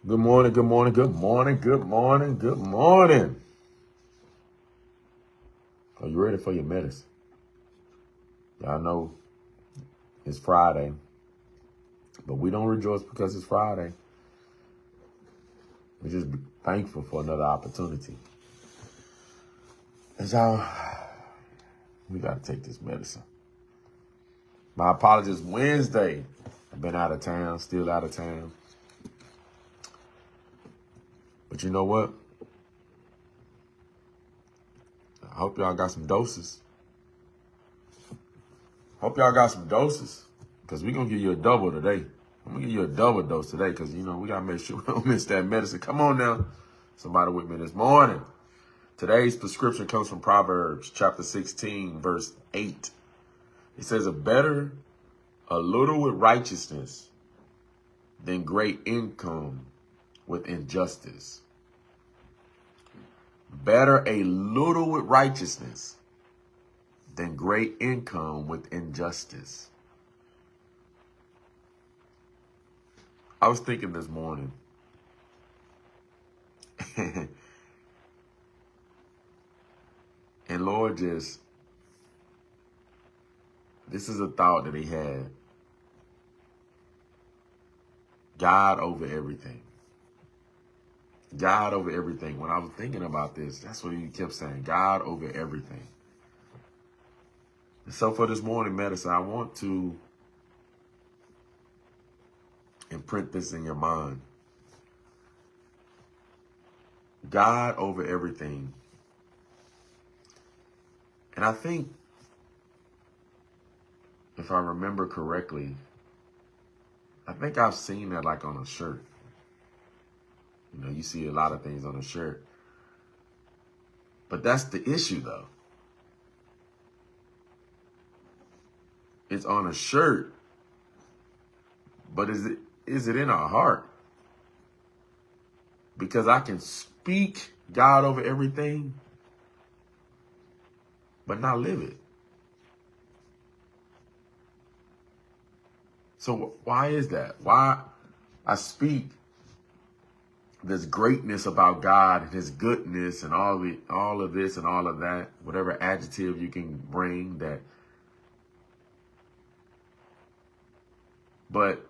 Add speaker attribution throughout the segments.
Speaker 1: Good morning, good morning, good morning, good morning, good morning. Are you ready for your medicine? Y'all know it's Friday, but we don't rejoice because it's Friday. We're just thankful for another opportunity. And y'all, we got to take this medicine. My apologies, Wednesday. I've been out of town, still out of town. But you know what? I hope y'all got some doses. Because we're going to give you a double today. I'm going to give you a double dose today because, we got to make sure we don't miss that medicine. Come on now. Somebody with me this morning. Today's prescription comes from Proverbs chapter 16, verse 8. It says, better a little with righteousness than great income with injustice. Better a little with righteousness than great income with injustice. I was thinking this morning, and Lord this is a thought that he had. God over everything. God over everything. When I was thinking about this, that's what he kept saying. God over everything. And so for this morning medicine, I want to imprint this in your mind. God over everything. And I think, if I remember correctly, I think I've seen that like on a shirt. You see a lot of things on a shirt. But that's the issue, though. It's on a shirt. But is it in our heart? Because I can speak God over everything, but not live it. So why is that? Why I speak this greatness about God and his goodness and all of this and all of that, whatever adjective you can bring that. But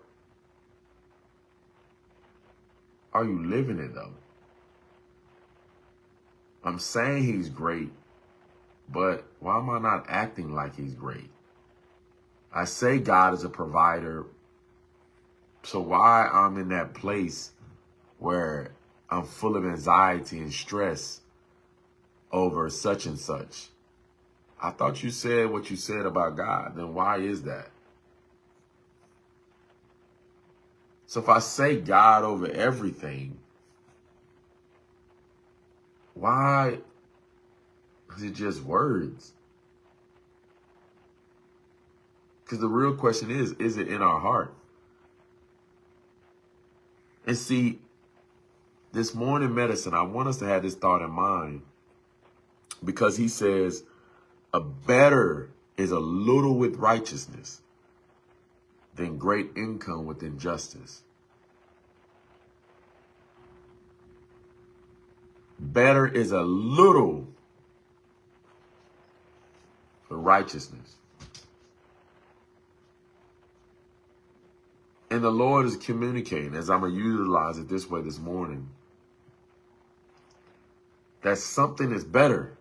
Speaker 1: are you living it though? I'm saying he's great, but why am I not acting like he's great? I say God is a provider, so why I'm in that place where I'm full of anxiety and stress over such and such? I thought you said what you said about God. Then why is that? So if I say God over everything, why is it just words? Because the real question is it in our heart? And see, this morning medicine, I want us to have this thought in mind, because he says, a better is a little with righteousness than great income with injustice. Better is a little for righteousness. And the Lord is communicating, as I'm going to utilize it this way this morning, that something is better.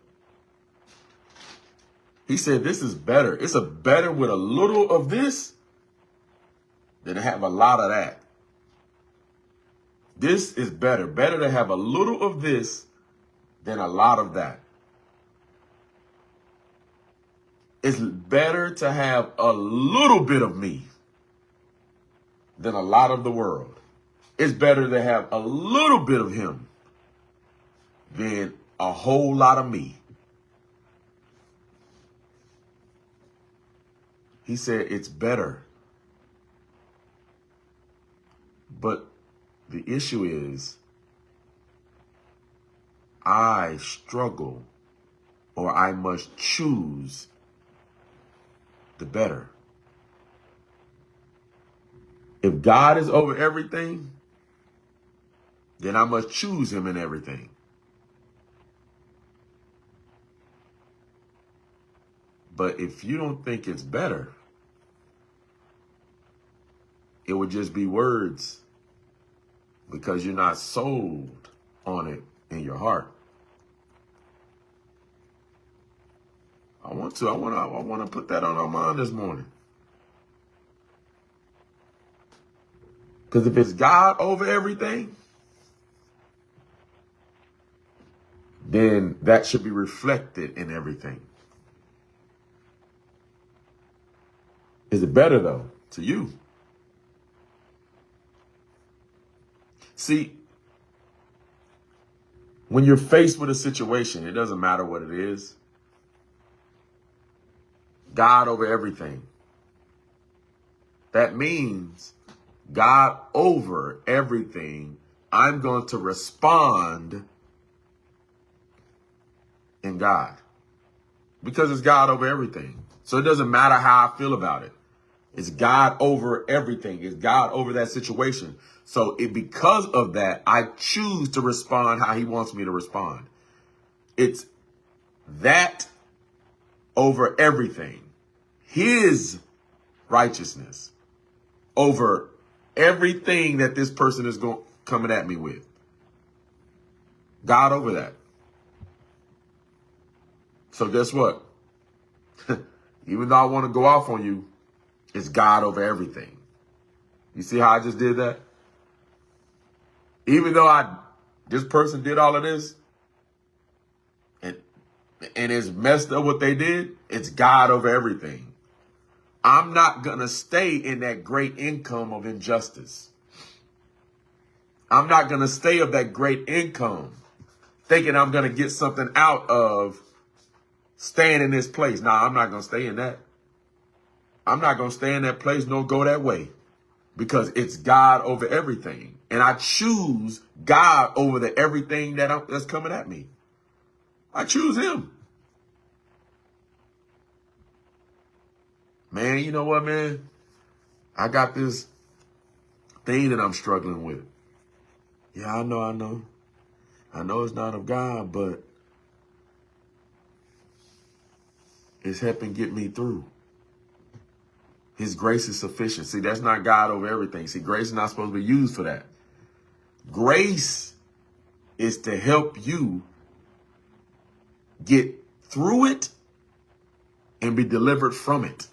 Speaker 1: He said this is better. It's a better with a little of this than to have a lot of that. This is better. Better to have a little of this than a lot of that. It's better to have a little bit of me than a lot of the world. It's better to have a little bit of him than a whole lot of me. He said it's better. But the issue is, I struggle, or I must choose the better. If God is over everything, then I must choose him in everything. But if you don't think it's better, it would just be words because you're not sold on it in your heart. I want to put that on our mind this morning. Because if it's God over everything, then that should be reflected in everything. Is it better, though, to you? See, when you're faced with a situation, it doesn't matter what it is. God over everything. That means God over everything. I'm going to respond in God because it's God over everything. So it doesn't matter how I feel about it. It's God over everything. It's God over that situation. So because of that, I choose to respond how he wants me to respond. It's that over everything. His righteousness over everything that this person is coming at me with. God over that. So guess what? Even though I want to go off on you, it's God over everything. You see how I just did that? Even though this person did all of this and it's messed up what they did, it's God over everything. I'm not going to stay in that great income of injustice. I'm not going to stay of that great income thinking I'm going to get something out of staying in this place. Nah, I'm not going to stay in that. I'm not going to stay in that place nor go that way because it's God over everything. And I choose God over the everything that's coming at me. I choose him. Man, you know what, man? I got this thing that I'm struggling with. Yeah, I know. I know it's not of God, but it's helping get me through. His grace is sufficient. See, that's not God over everything. See, grace is not supposed to be used for that. Grace is to help you get through it and be delivered from it.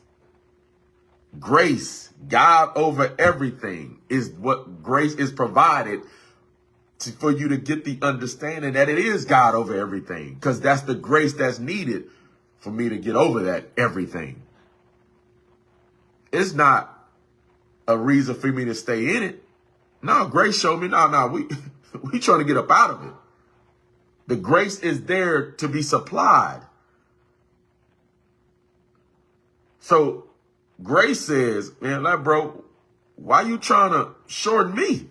Speaker 1: Grace, God over everything, is what grace is provided for you to get the understanding that it is God over everything, because that's the grace that's needed for me to get over that everything. It's not a reason for me to stay in it. No, grace showed me, we trying to get up out of it. The grace is there to be supplied. So grace says, man, like, bro, why you trying to shorten me?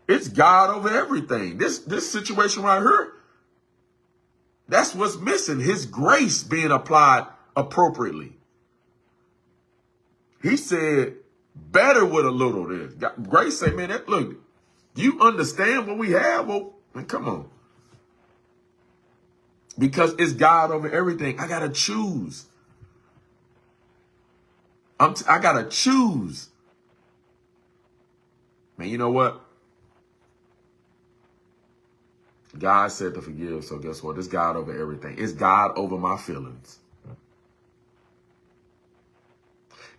Speaker 1: It's God over everything. This situation right here, that's what's missing. His grace being applied appropriately. He said, better with a little this. Grace said, man, look, do you understand what we have? Well, man, come on. Because it's God over everything. I got to choose. I got to choose. Man, you know what? God said to forgive. So guess what? It's God over everything. It's God over my feelings.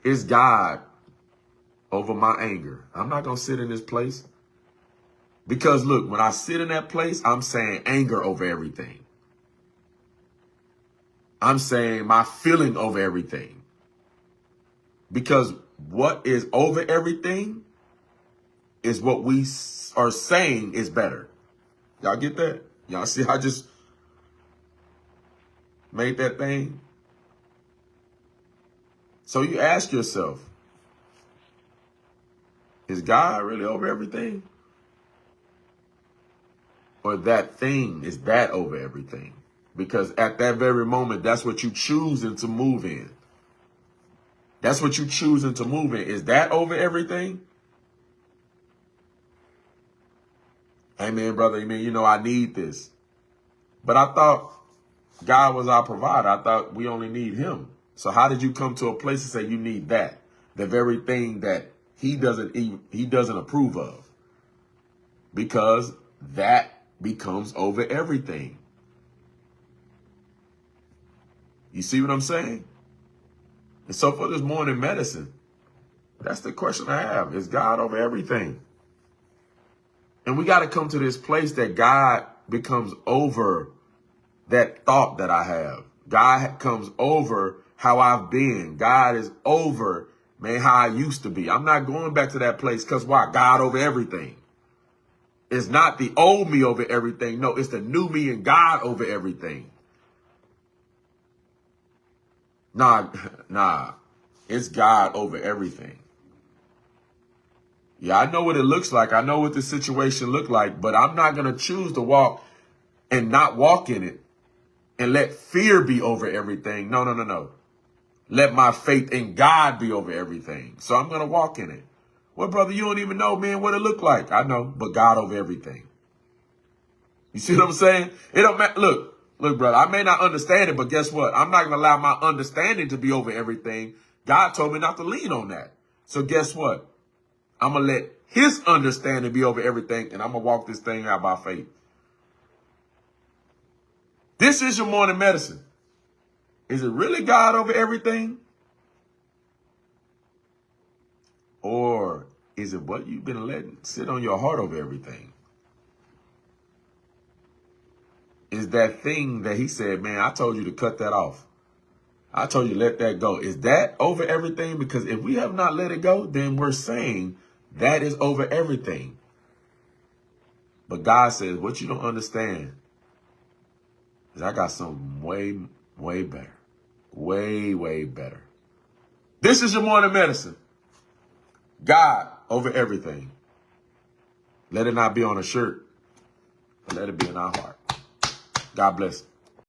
Speaker 1: It's God over my anger. I'm not going to sit in this place. Because look, when I sit in that place, I'm saying anger over everything. I'm saying my feeling over everything. Because what is over everything is what we are saying is better. Y'all get that? Y'all see how I just made that thing? So you ask yourself, is God really over everything? Or that thing, is that over everything? Because at that very moment, that's what you choosing to move in. That's what you choosing to move in. Is that over everything? Amen, brother. Amen. You know, I need this. But I thought God was our provider. I thought we only need him. So how did you come to a place to say you need that? The very thing that he doesn't approve of. Because that becomes over everything. You see what I'm saying? And so for this morning medicine, that's the question I have. Is God over everything? And we got to come to this place that God becomes over that thought that I have. God comes over how I've been. God is over, man, how I used to be. I'm not going back to that place because why? God over everything. It's not the old me over everything. No, it's the new me and God over everything. Nah. It's God over everything. Yeah, I know what it looks like. I know what the situation looked like, but I'm not going to choose to walk and not walk in it and let fear be over everything. No. Let my faith in God be over everything. So I'm going to walk in it. Well, brother, you don't even know, man, what it looked like. I know, but God over everything. You see what I'm saying? It don't matter. Look, brother, I may not understand it, but guess what? I'm not going to allow my understanding to be over everything. God told me not to lean on that. So guess what? I'm going to let his understanding be over everything, and I'm going to walk this thing out by faith. This is your morning medicine. Is it really God over everything? Or is it what you've been letting sit on your heart over everything? Is that thing that he said, man, I told you to cut that off. I told you to let that go. Is that over everything? Because if we have not let it go, then we're saying that is over everything. But God says, what you don't understand is I got something way, way better. Way, way better. This is your morning medicine. God over everything. Let it not be on a shirt, but let it be in our heart. God bless.